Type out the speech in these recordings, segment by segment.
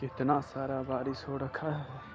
कितना सारा बारिश हो रखा है।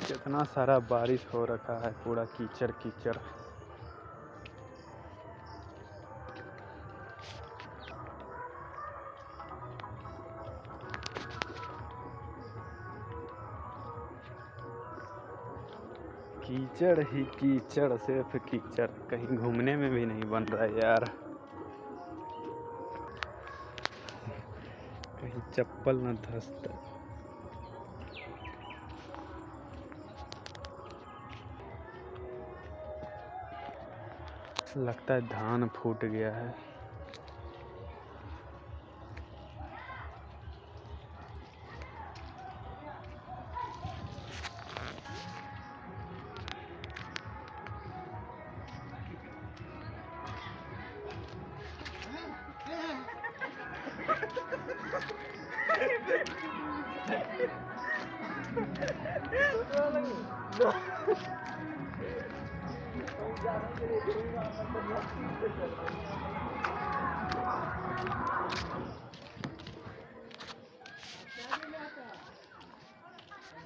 कितना सारा बारिश हो रखा है, पूरा कीचड़ कीचड़। कीचड़ ही कीचड़, सिर्फ कीचड़, कहीं घूमने में भी नहीं बन रहा है यार। कहीं चप्पल न धंसता। लगता है धान फूट गया है।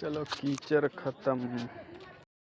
चलो कीचड़ खत्म।